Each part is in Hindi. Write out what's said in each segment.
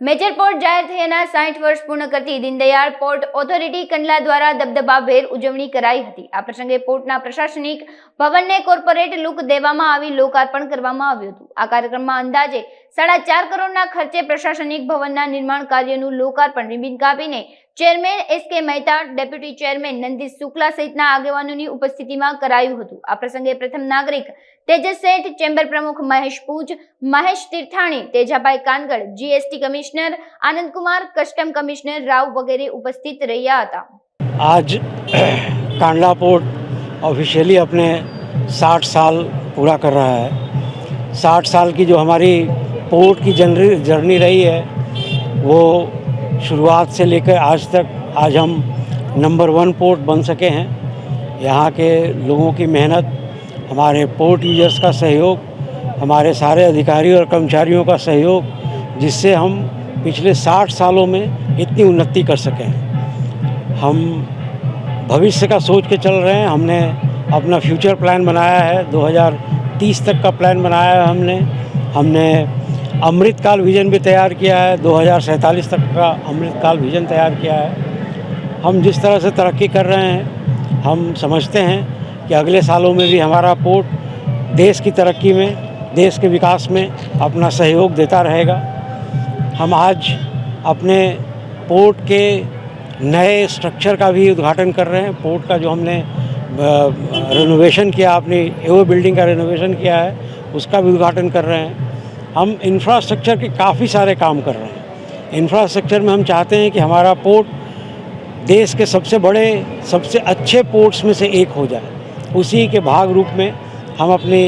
મેજર પોર્ટ જાહેર થયાના 60 વર્ષ પૂર્ણ કરતી દીનદયાળ પોર્ટ ઓથોરિટી કંડલા દ્વારા દબદબાભેર ઉજવણી કરાઈ હતી। આ પ્રસંગે પોર્ટના પ્રશાસનિક ભવનને કોર્પોરેટ લુક દેવામાં આવી લોકાર્પણ કરવામાં આવ્યું હતું। આ કાર્યક્રમમાં અંદાજે 4.5 કરોડના ખર્ચે પ્રશાસનિક ભવનના નિર્માણ કાર્યનું લોકાર્પણ રિબિન કાપીને chairman S K. Mehta, deputy chairman Nandish Shukla સહિતના આગેવાનોની ઉપસ્થિતિમાં કરાયું હતું। આ પ્રસંગે પ્રથમ નાગરિક તેજસ શેઠ, ચેમ્બર प्रमुख महेश पूज, Mahesh Tirthani, तेजाभाई कानगड़, GST commissioner Anand Kumar, custom commissioner Rao वगैरह उपस्थित रहा था। आज कांडला पोर्ट ऑफिशियली अपने 60 साल पूरा कर रहा है। 60 साल की जो हमारी पोर्ट की जर्नी रही है वो शुरुआत से लेकर आज तक आज हम नंबर 1 पोर्ट बन सके हैं। यहाँ के लोगों की मेहनत, हमारे पोर्ट यूजर्स का सहयोग, हमारे सारे अधिकारियों और कर्मचारियों का सहयोग, जिससे हम पिछले 60 सालों में इतनी उन्नति कर सके हैं। हम भविष्य का सोच के चल रहे हैं। हमने अपना फ्यूचर प्लान बनाया है, 2030 तक का प्लान बनाया है। हमने अमृतकाल विजन भी तैयार किया है, 2047 तक का अमृतकाल विजन तैयार किया है। हम जिस तरह से तरक्की कर रहे हैं, हम समझते हैं कि अगले सालों में भी हमारा पोर्ट देश की तरक्की में, देश के विकास में अपना सहयोग देता रहेगा। हम आज अपने पोर्ट के नए स्ट्रक्चर का भी उद्घाटन कर रहे हैं। पोर्ट का जो हमने रेनोवेशन किया, अपनी एओ बिल्डिंग का रेनोवेशन किया है, उसका भी उद्घाटन कर रहे हैं। हम इंफ्रास्ट्रक्चर के काफ़ी सारे काम कर रहे हैं। इंफ्रास्ट्रक्चर में हम चाहते हैं कि हमारा पोर्ट देश के सबसे बड़े, सबसे अच्छे पोर्ट्स में से एक हो जाए। उसी के भाग रूप में हम अपनी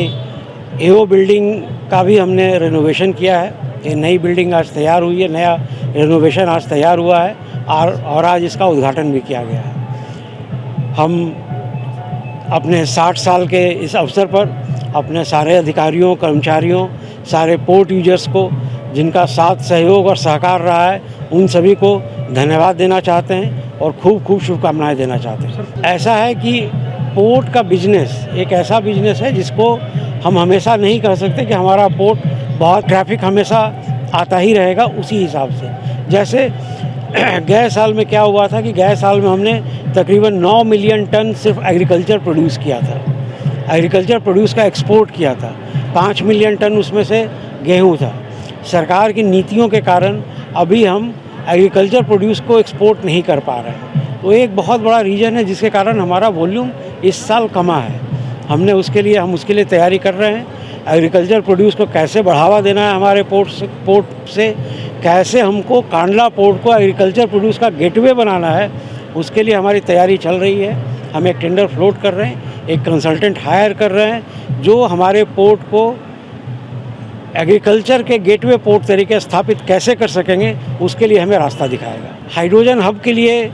एओ बिल्डिंग का भी हमने रेनोवेशन किया है। ये नई बिल्डिंग आज तैयार हुई है, नया रेनोवेशन आज तैयार हुआ है और आज इसका उद्घाटन भी किया गया है। हम अपने 60 साल के इस अवसर पर अपने सारे अधिकारियों, कर्मचारियों, सारे पोर्ट यूजर्स को, जिनका साथ सहयोग और सहकार रहा है, उन सभी को धन्यवाद देना चाहते हैं और खूब खूब शुभकामनाएं देना चाहते हैं। ऐसा है कि पोर्ट का बिजनेस एक ऐसा बिजनेस है जिसको हम हमेशा नहीं कह सकते कि हमारा पोर्ट बहुत ट्रैफिक हमेशा आता ही रहेगा। उसी हिसाब से जैसे गए साल में क्या हुआ था कि गए साल में हमने तकरीबन 9 मिलियन टन सिर्फ एग्रीकल्चर प्रोड्यूस किया था। एग्रीकल्चर प्रोड्यूस का एक्सपोर्ट किया था। 5 मिलियन टन उसमें से गेहूँ था। सरकार की नीतियों के कारण अभी हम एग्रीकल्चर प्रोड्यूस को एक्सपोर्ट नहीं कर पा रहे हैं। तो एक बहुत बड़ा रीज़न है जिसके कारण हमारा वॉल्यूम इस साल कमा है। हम उसके लिए तैयारी कर रहे हैं। एग्रीकल्चर प्रोड्यूस को कैसे बढ़ावा देना है, हमारे पोर्ट से कैसे हमको कांडला पोर्ट को एग्रीकल्चर प्रोड्यूस का गेटवे बनाना है, उसके लिए हमारी तैयारी चल रही है। हम एक टेंडर फ्लोट कर रहे हैं, एक कंसल्टेंट हायर कर रहे हैं जो हमारे पोर्ट को एग्रीकल्चर के गेटवे पोर्ट तरीके स्थापित कैसे कर सकेंगे, उसके लिए हमें रास्ता दिखाएगा। हाइड्रोजन हब के लिए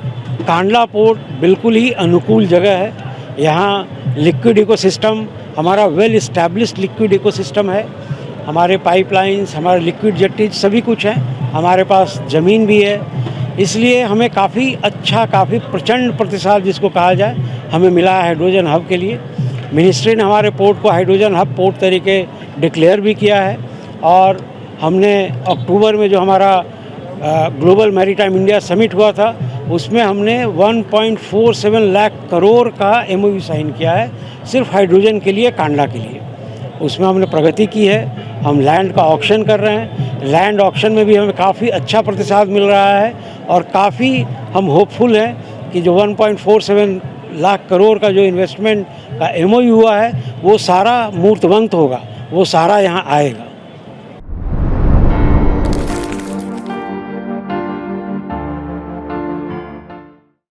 कांडला पोर्ट बिल्कुल ही अनुकूल जगह है। यहाँ लिक्विड इकोसिस्टम, हमारा वेल इस्टेब्लिश्ड लिक्विड इकोसिस्टम है। हमारे पाइपलाइंस, हमारे लिक्विड जेट्टीज सभी कुछ है। हमारे पास ज़मीन भी है। इसलिए हमें काफ़ी अच्छा, काफ़ी प्रचंड प्रतिसाद जिसको कहा जाए, हमें मिला है हाइड्रोजन हब के लिए। मिनिस्ट्री ने हमारे पोर्ट को हाइड्रोजन हब पोर्ट तरीके डिक्लेयर भी किया है। और हमने अक्टूबर में जो हमारा ग्लोबल मैरीटाइम इंडिया समिट हुआ था, उसमें हमने 1.47 लाख करोड़ का MOU साइन किया है सिर्फ हाइड्रोजन के लिए, कांडला के लिए। उसमें हमने प्रगति की है। हम लैंड का ऑक्शन कर रहे हैं। लैंड ऑक्शन में भी हमें काफ़ी अच्छा प्रतिसाद मिल रहा है और काफ़ी हम होपफुल हैं कि जो 1.47 लाख करोड़ का जो इन्वेस्टमेंट का MOU हुआ है वो सारा मूर्तवंत होगा, वो सारा यहाँ आएगा।